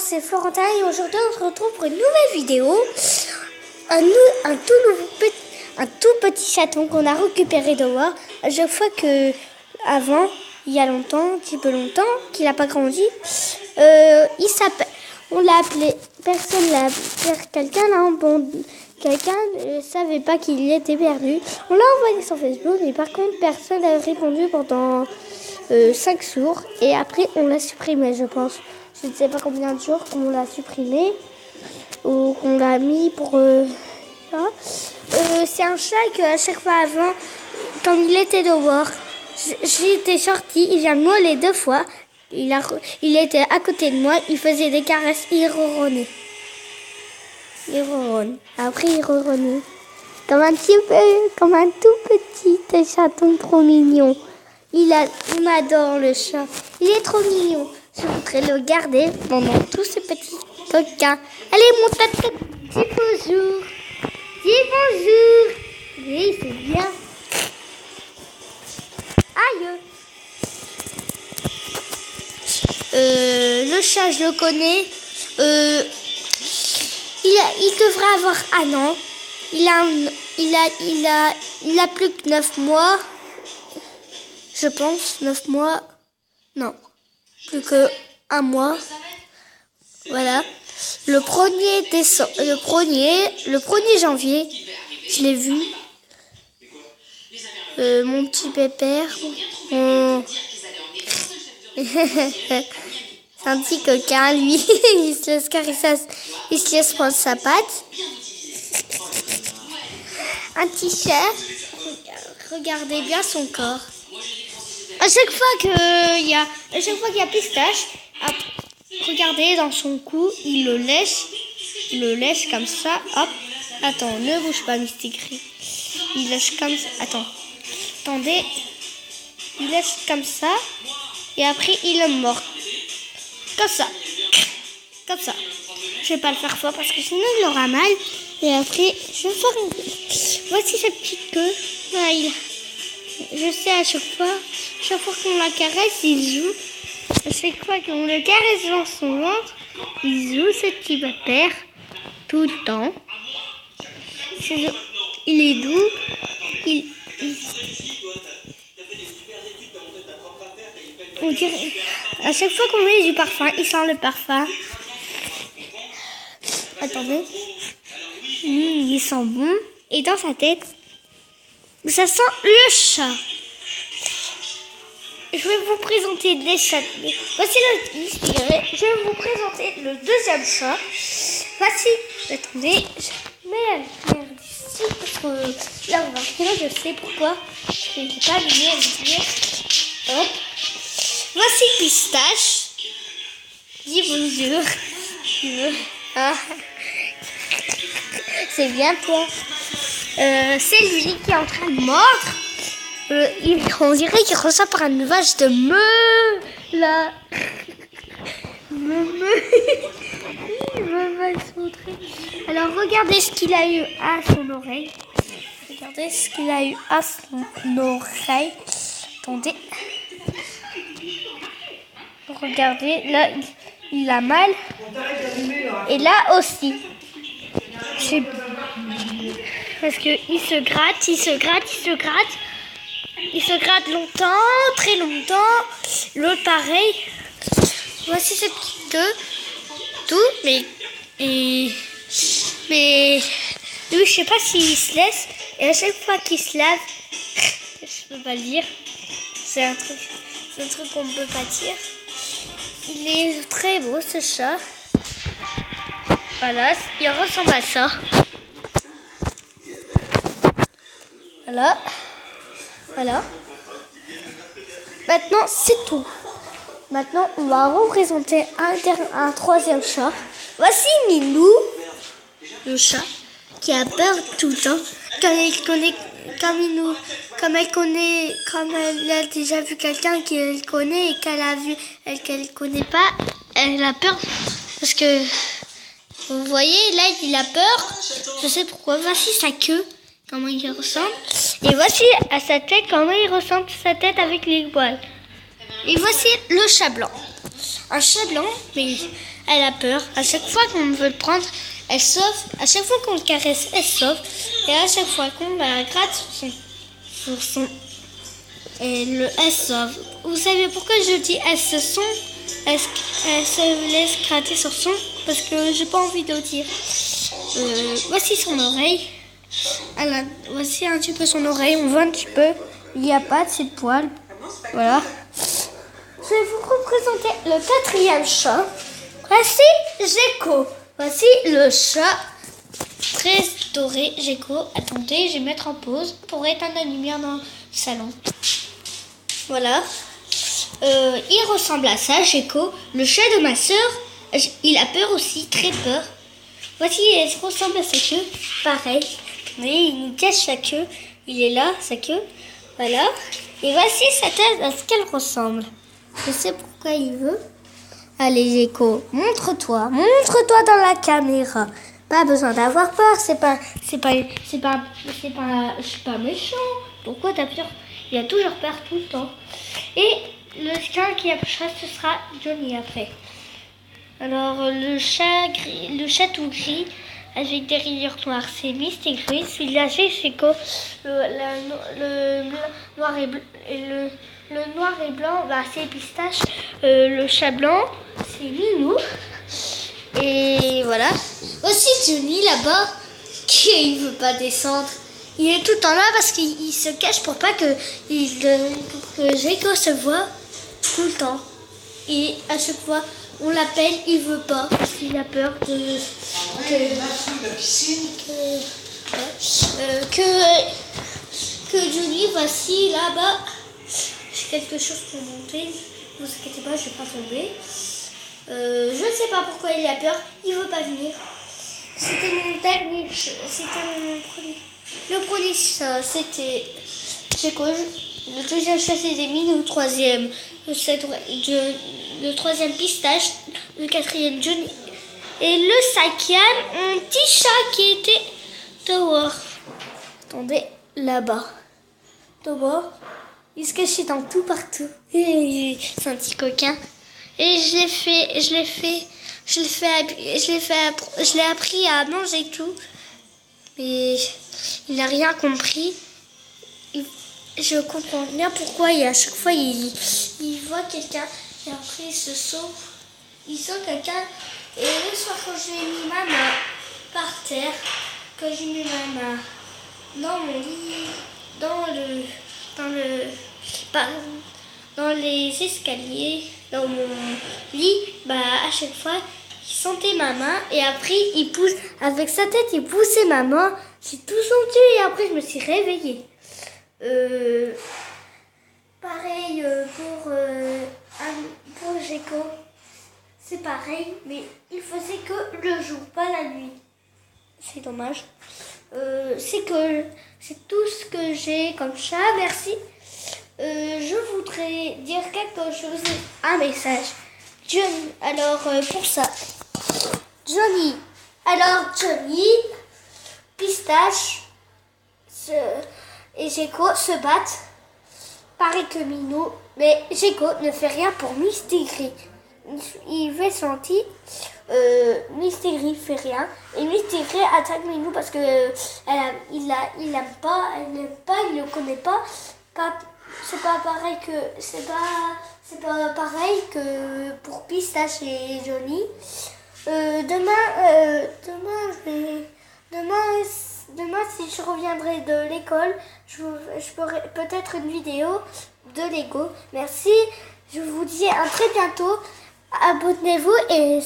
c'est Florentin et aujourd'hui on se retrouve pour une nouvelle vidéo. Un tout petit chaton qu'on a récupéré dehors. À chaque fois que, avant, il y a longtemps, un petit peu longtemps, qu'il n'a pas grandi, il s'appelle, on l'a appelé, personne l'a appelé, quelqu'un ne savait pas qu'il était perdu. On l'a envoyé sur Facebook, mais par contre personne n'a répondu pendant 5 jours et après on l'a supprimé, je pense. Je ne sais pas combien de jours qu'on l'a supprimé ou qu'on l'a mis pour c'est un chat que à chaque fois avant, quand il était dehors, j'étais sortie, il vient me moller 2 fois. Il était à côté de moi, il faisait des caresses, il ronronnait. Il ronronne. Après il ronronnait. Comme un tout petit chaton trop mignon. On adore le chat. Il est trop mignon. Je voudrais le garder pendant tous ces petits coquins. Allez, mon tata, dis bonjour. Dis bonjour. Oui, c'est bien. Aïe. Le chat, je le connais. Il devrait avoir un an. Il a plus que 9 mois. Je pense, 9 mois. Non, plus que 1 mois. Voilà. Le 1er janvier, je l'ai vu. Mon petit pépère. C'est un petit coquin, lui. Il se laisse caresser, il se laisse prendre sa patte. Un petit chat. Regardez bien son corps. À chaque fois qu'il y a Pistache, regardez dans son cou, il le lèche comme ça. Hop. Attends, ne bouge pas, Mystigris. Il lèche comme ça. Attendez. Il lèche comme ça. Et après, il le mord. Comme ça. Comme ça. Je vais pas le faire fort parce que sinon il aura mal. Et après, je vais faire une... Voici sa petite queue. Voilà, je sais, à chaque fois qu'on la caresse, il joue. À chaque fois qu'on le caresse dans son ventre, il joue ce petit pépère tout le temps. Il est doux. On dirait, à chaque fois qu'on met du parfum, il sent le parfum. Attendez. Il sent bon. Et dans sa tête, ça sent le chat. Je vais vous présenter les chats. Voici je vais vous présenter le deuxième chat. Voici. Attendez. Je mets la lumière d'ici parce que là on va regarder. Je sais pourquoi. Je n'ai pas allumé la lumière. Hop. Voici Pistache. Dis bonjour. Ah. C'est bien toi. C'est lui qui est en train de mordre. On dirait qu'il ressort par un nuage de là. Il va se montrer. Alors regardez ce qu'il a eu à son oreille. Regardez ce qu'il a eu à son oreille. Attendez. Regardez, là il a mal. Et là aussi. Parce qu'il se gratte. Il se gratte longtemps, très longtemps. L'autre pareil. Voici cette petite queue. Tout, mais lui, je sais pas s'il se laisse. Et à chaque fois qu'il se lave, je peux pas le dire. C'est un truc qu'on ne peut pas dire. Il est très beau ce chat. Voilà, il ressemble à ça. Voilà. Maintenant, c'est tout. Maintenant, on va représenter un troisième chat. Voici Milou, le chat, qui a peur tout le temps. Comme elle a déjà vu quelqu'un qu'elle connaît et qu'elle connaît pas, elle a peur. Parce que, vous voyez, là, il a peur. Je sais pourquoi. Voici sa queue. Comment il ressemble. Et voici à sa tête, comment il ressemble sa tête avec les poils. Et voici le chat blanc. Un chat blanc, mais elle a peur. À chaque fois qu'on veut le prendre, elle sauve. À chaque fois qu'on le caresse, elle sauve. Et à chaque fois qu'on la gratte sur son elle sauve. Vous savez pourquoi je dis elle se laisse gratter sur son? Parce que j'ai pas envie de le dire. Voici son oreille. Voici un petit peu son oreille. On voit un petit peu. Il n'y a pas de ces poils. Voilà. Je vais vous représenter le 4e chat. Voici Gecko. Voici le chat très doré Gecko. Attendez, je vais mettre en pause pour éteindre la lumière dans le salon. Voilà. Il ressemble à ça, Gecko. Le chat de ma soeur, il a peur aussi, très peur. Voici, il ressemble à sa queue. Pareil. Oui, il nous cache sa queue. Il est là, sa queue. Voilà. Et voici sa tête, à ce qu'elle ressemble. Je sais pourquoi il veut. Allez, Gecko, montre-toi. Montre-toi dans la caméra. Pas besoin d'avoir peur. Je suis pas méchant. Pourquoi t'as peur? Il a toujours peur tout le temps. Et le chien qui approchera, ce sera Johnny après. Alors, le chat tout gris avec des rayures noires, c'est Misty Gris. Celui-là, c'est Gecko. Le noir et blanc, bah, c'est Pistache. Le chat blanc, c'est Minou. Et voilà. Aussi Johnny là-bas, qui ne veut pas descendre. Il est tout le temps là parce qu'il se cache pour pas que Gecko se voit tout le temps. Et à chaque fois, on l'appelle, il veut pas. Parce qu'il a peur que Johnny, voici là-bas. J'ai quelque chose pour monter. Ne vous inquiétez pas, je vais pas tomber. Je ne sais pas pourquoi il a peur. Il veut pas venir. C'était mon dernier. Le premier chat, c'était Gecko. Le deuxième chat, c'était Minou. Le troisième, Pistache. Le 4e, Johnny. Et le 5e, un petit chat qui était dehors. Attendez, là-bas. Dehors. Il se cachait dans tout partout. C'est un petit coquin. Et je l'ai appris à manger tout. Mais il n'a rien compris. Je comprends bien pourquoi. Et à chaque fois, il voit quelqu'un. Et après, il se sauve. Il sent quelqu'un. Et le soir, quand j'ai mis ma main par terre, quand j'ai mis ma main dans mon lit, dans les escaliers, dans mon lit, bah à chaque fois, il sentait ma main et après il pousse avec sa tête, il poussait ma main. J'ai tout senti et après je me suis réveillée. Pareil pour Gecko, c'est pareil, mais il faisait que le jour, pas la nuit. C'est dommage. C'est tout ce que j'ai comme chat. Merci. Je voudrais dire quelque chose, un message. Johnny, alors pour ça. Johnny, Pistache et Gecko se battent. Pareil que Minou, mais Gecko ne fait rien pour Misty Gris. Il fait sentir. Misty Gris fait rien et Misty Gris attaque Minou parce que il l'aime pas, il le connaît pas. C'est pas pareil que pour Pistache et Johnny. Demain, si je reviendrai de l'école, je ferai peut-être une vidéo de Lego. Merci. Je vous dis à très bientôt. Abonnez-vous et